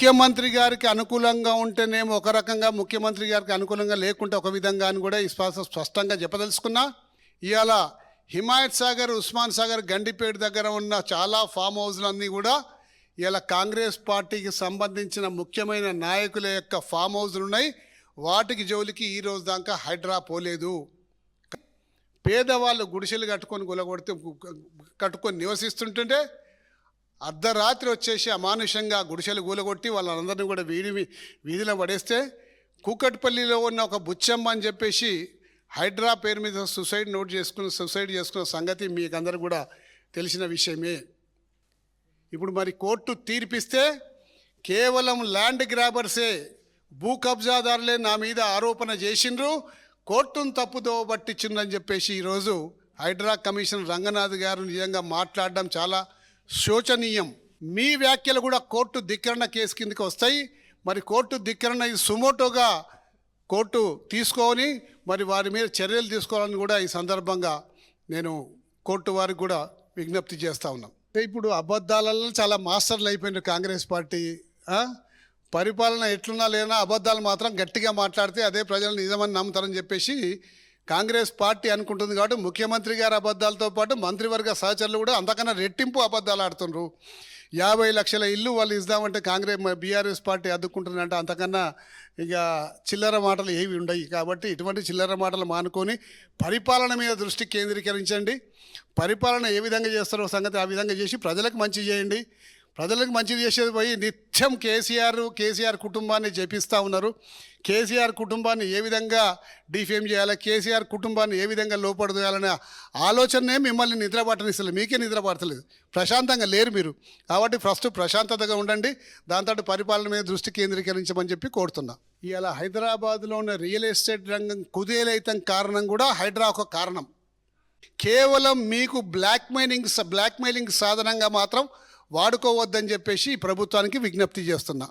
ముఖ్యమంత్రి గారికి అనుకూలంగా ఉంటేనేమో ఒక రకంగా, ముఖ్యమంత్రి గారికి అనుకూలంగా లేకుంటే ఒక విధంగా అని కూడా ఈ స్పష్టంగా చెప్పదలుచుకున్నా. ఇవాళ హిమాయత్ సాగర్, ఉస్మాన్ సాగర్, గండిపేట దగ్గర ఉన్న చాలా ఫామ్ హౌస్లన్నీ కూడా ఇలా కాంగ్రెస్ పార్టీకి సంబంధించిన ముఖ్యమైన నాయకుల యొక్క ఫామ్ హౌస్లు ఉన్నాయి. వాటికి జోలికి ఈరోజు దాకా హైడ్రా పోలేదు. పేదవాళ్ళు గుడిసెలు కట్టుకొని నివసిస్తుంటుంటే అర్ధరాత్రి వచ్చేసి అమానుషంగా గుడిసెలు కూలగొట్టి వాళ్ళందరినీ కూడా వీధిలో పడేస్తే, కూకట్పల్లిలో ఉన్న ఒక బుచ్చమ్మ అని చెప్పేసి హైడ్రా పేరు మీద సూసైడ్ చేసుకున్న సంగతి మీకు అందరూ కూడా తెలిసిన విషయమే. ఇప్పుడు మరి కోర్టు తీర్పిస్తే కేవలం ల్యాండ్ గ్రాబర్సే, భూ కబ్జాదారులే నా మీద ఆరోపణ చేసిండ్రు, కోర్టును తప్పుదోవ పట్టించిందని చెప్పేసి ఈరోజు హైడ్రా కమిషనర్ రంగనాథ్ గారు నిజంగా మాట్లాడడం చాలా శోచనీయం. మీ వ్యాఖ్యలు కూడా కోర్టు ధిక్కరణ కేసు కిందకి వస్తాయి. మరి కోర్టు ధిక్కరణ ఇది సుమోటోగా కోర్టు తీసుకొని మరి వారి మీద చర్యలు తీసుకోవాలని కూడా ఈ సందర్భంగా నేను కోర్టు వారికి కూడా విజ్ఞప్తి చేస్తూ ఉన్నాం. ఇప్పుడు అబద్ధాలలో చాలా మాస్టర్లు అయిపోయినారు కాంగ్రెస్ పార్టీ. పరిపాలన ఎట్లున్నా లేనా అబద్ధాలు మాత్రం గట్టిగా మాట్లాడితే అదే ప్రజలు నిజమని నమ్ముతారని చెప్పేసి కాంగ్రెస్ పార్టీ అనుకుంటుంది. కాబట్టి ముఖ్యమంత్రి గారి అబద్ధాలతో పాటు మంత్రివర్గ సహచరులు కూడా అంతకన్నా రెట్టింపు అబద్ధాలు ఆడుతున్నారు. 50 లక్షల ఇల్లు వాళ్ళు ఇద్దామంటే బీఆర్ఎస్ పార్టీ అద్దుకుంటుందంటే అంతకన్నా ఇక చిల్లర మాటలు ఏవి ఉండవు. కాబట్టి ఇటువంటి చిల్లర మాటలు మానుకొని పరిపాలన మీద దృష్టి కేంద్రీకరించండి. పరిపాలన ఏ విధంగా చేస్తారో సంగతి ఆ విధంగా చేసి ప్రజలకు మంచి చేయండి. ప్రజలకు మంచిది చేసేది పోయి నిత్యం కేసీఆర్ కుటుంబాన్ని జపిస్తూ ఉన్నారు. కేసీఆర్ కుటుంబాన్ని ఏ విధంగా డిఫేమ్ చేయాలి, కేసీఆర్ కుటుంబాన్ని ఏ విధంగా లోపడదోయాలనే ఆలోచనే మిమ్మల్ని నిద్రపట్టనిస్తలేదు. మీకే నిద్రపడతలేదు, ప్రశాంతంగా లేరు మీరు. కాబట్టి ఫస్ట్ ప్రశాంతతగా ఉండండి, దాంతో పరిపాలన మీద దృష్టి కేంద్రీకరించమని చెప్పి కోరుతున్నా. ఇవాళ హైదరాబాద్లో ఉన్న రియల్ ఎస్టేట్ రంగం కుదేలైతం కారణం కూడా హైడ్రా ఒక కారణం. కేవలం మీకు బ్లాక్మెయిలింగ్ సాధనంగా మాత్రం వాడుకోవద్దని చెప్పేసి ప్రభుత్వానికి విజ్ఞప్తి చేస్తున్నా.